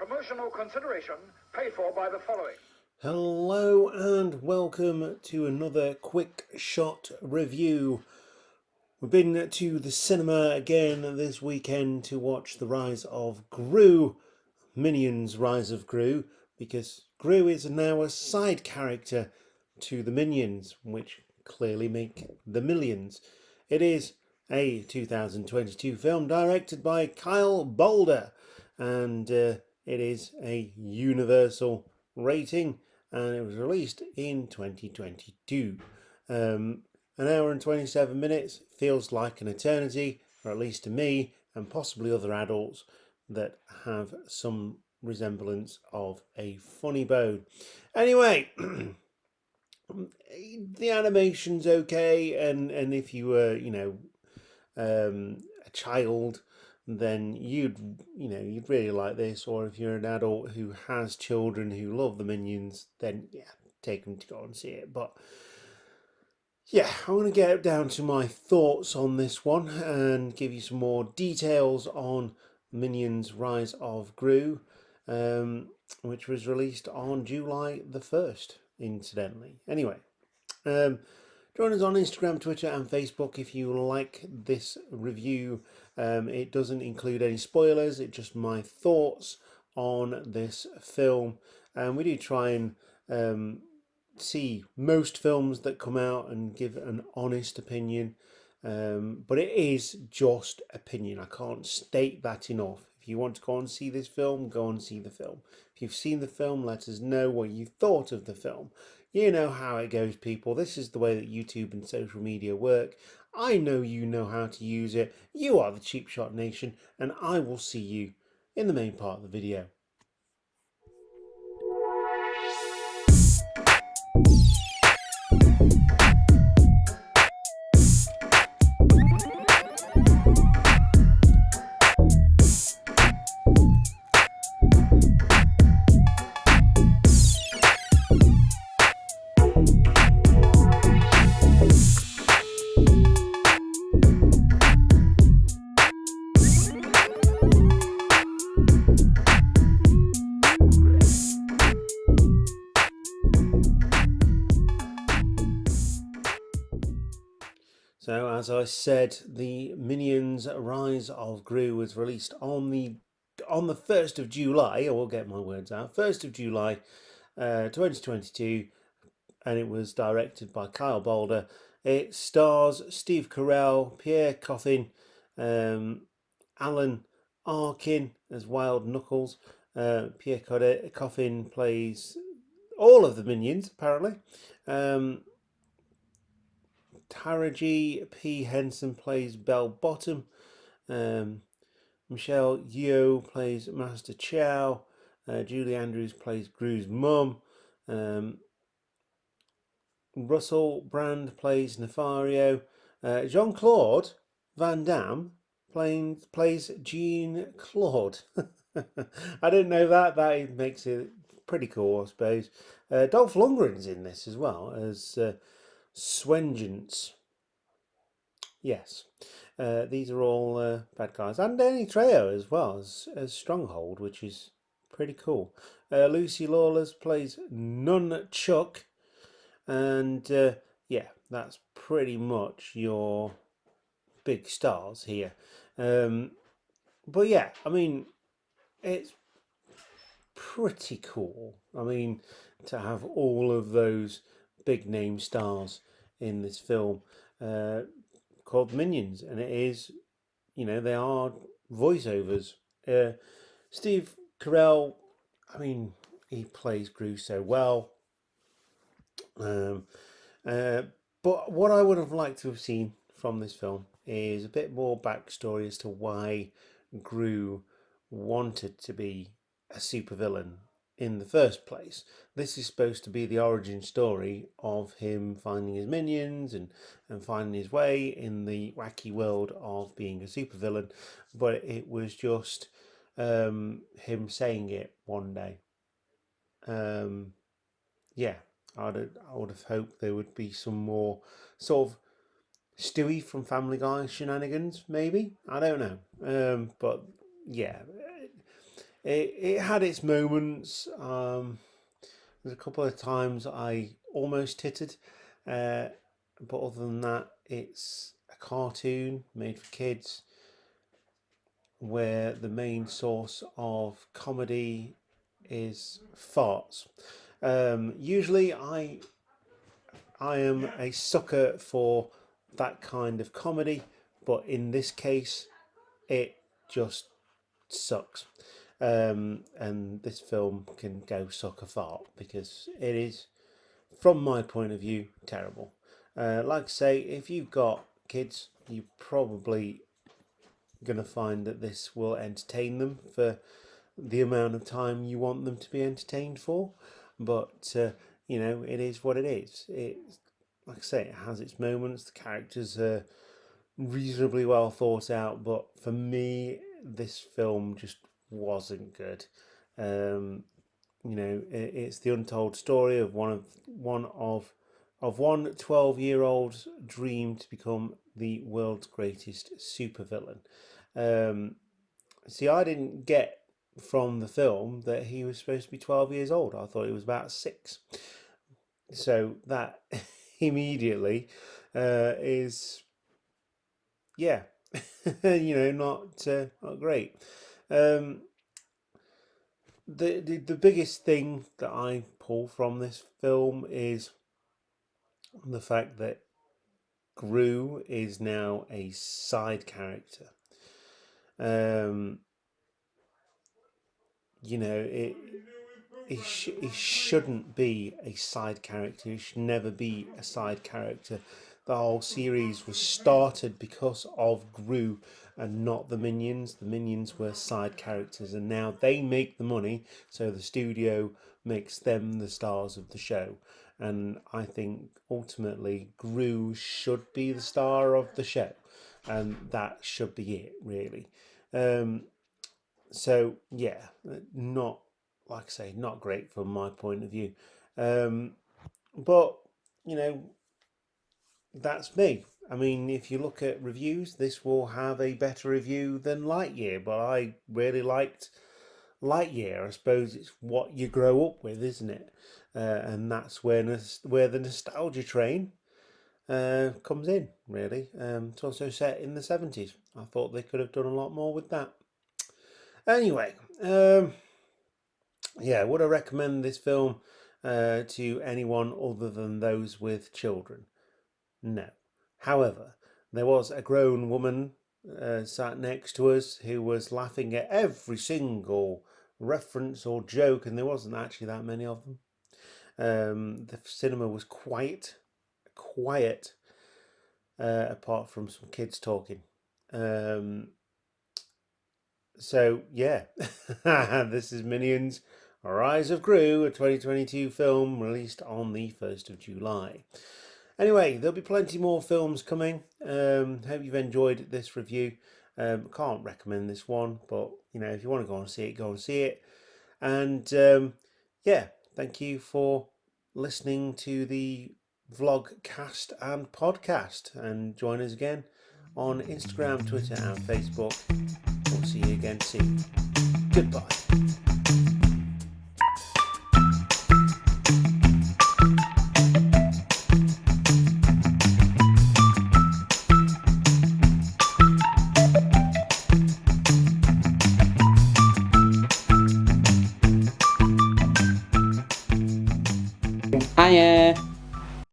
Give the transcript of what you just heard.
Promotional consideration paid for by the following. Hello and welcome to another quick shot review. We've been to the cinema again this weekend to watch The Rise of Gru, Minions Rise of Gru, because Gru is now a side character to the Minions, which clearly make the millions. It is a 2022 film directed by Kyle Boulder, and it is a Universal rating, and it was released in 2022. An hour and 27 minutes feels like an eternity, or at least to me, and possibly other adults that have some resemblance of a funny bone. Anyway, the animation's okay, and if you were, a child, then you'd really like this. Or if you're an adult who has children who love the Minions, then yeah, take them to go and see it. But yeah, I want to get down to my thoughts on this one and give you some more details on Minions Rise of Gru, which was released on July the 1st, incidentally. Anyway, join us on Instagram, Twitter and Facebook if you like this review. It doesn't include any spoilers, it's just my thoughts on this film. And we do try and see most films that come out and give an honest opinion. But it is just opinion. I can't state that enough. If you want to go and see this film, go and see the film. If you've seen the film, let us know what you thought of the film. You know how it goes, people. This is the way that YouTube and social media work. I know you know how to use it. You are the Cheap Shot Nation, and I will see you in the main part of the video. So, as I said, the Minions Rise of Gru was released on the 1st of July. I will get my words out. 1st of July, 2022, and it was directed by Kyle Boulder. It stars Steve Carell, Pierre Coffin, Alan Arkin as Wild Knuckles. Pierre Coffin plays all of the Minions, apparently. Taraji P. Henson plays Bell Bottom. Michelle Yeoh plays Master Chow. Julie Andrews plays Gru's mum. Russell Brand plays Nefario. Jean-Claude Van Damme plays Jean-Claude. I didn't know that. That makes it pretty cool, I suppose. Dolph Lundgren's in this as well as Swenjance. Yes, these are all bad guys. And Danny Trejo as well as Stronghold, which is pretty cool. Lucy Lawless plays Nunchuck. And yeah, that's pretty much your big stars here. But yeah, I mean, it's pretty cool. I mean, to have all of those big name stars in this film called Minions, and it is, they are voiceovers. Steve Carell, I mean, he plays Gru so well. But what I would have liked to have seen from this film is a bit more backstory as to why Gru wanted to be a supervillain in the first place. This is supposed to be the origin story of him finding his minions and finding his way in the wacky world of being a supervillain, but it was just him saying it one day. Yeah, I would have hoped there would be some more sort of Stewie from Family Guy shenanigans, maybe. I don't know. But yeah, it had its moments. There's a couple of times I almost tittered, but other than that, it's a cartoon made for kids where the main source of comedy is farts. Usually, I am a sucker for that kind of comedy, but in this case, it just sucks. And this film can go suck a fart because it is, from my point of view, terrible. Like I say, if you've got kids, you're probably going to find that this will entertain them for the amount of time you want them to be entertained for. But, it is what it is. Like I say, it has its moments. The characters are reasonably well thought out, but for me, this film just wasn't good. It's the untold story of one 12-year-old's dream to become the world's greatest supervillain. See, I didn't get from the film that he was supposed to be 12 years old. I thought he was about 6. So that immediately is, yeah, not great. The biggest thing that I pull from this film is the fact that Gru is now a side character. He shouldn't be a side character. He should never be a side character. The whole series was started because of Gru and not the Minions. The Minions were side characters, and now they make the money, so the studio makes them the stars of the show. And I think ultimately Gru should be the star of the show, and that should be it, really. So yeah, not, like I say, not great from my point of view. But that's me. I mean, if you look at reviews, this will have a better review than Lightyear, but I really liked Lightyear. I suppose it's what you grow up with, isn't it? And that's where the nostalgia train comes in, really. It's also set in the 70s. I thought they could have done a lot more with that. Anyway, would I recommend this film to anyone other than those with children? No. However, there was a grown woman sat next to us who was laughing at every single reference or joke, and there wasn't actually that many of them. The cinema was quiet, apart from some kids talking. So yeah, this is Minions Rise of Gru, a 2022 film released on the 1st of July. Anyway, there'll be plenty more films coming. Hope you've enjoyed this review. Can't recommend this one, but if you want to go and see it, go and see it. And thank you for listening to the vlogcast and podcast. And join us again on Instagram, Twitter, and Facebook. We'll see you again soon. Goodbye. Hiya.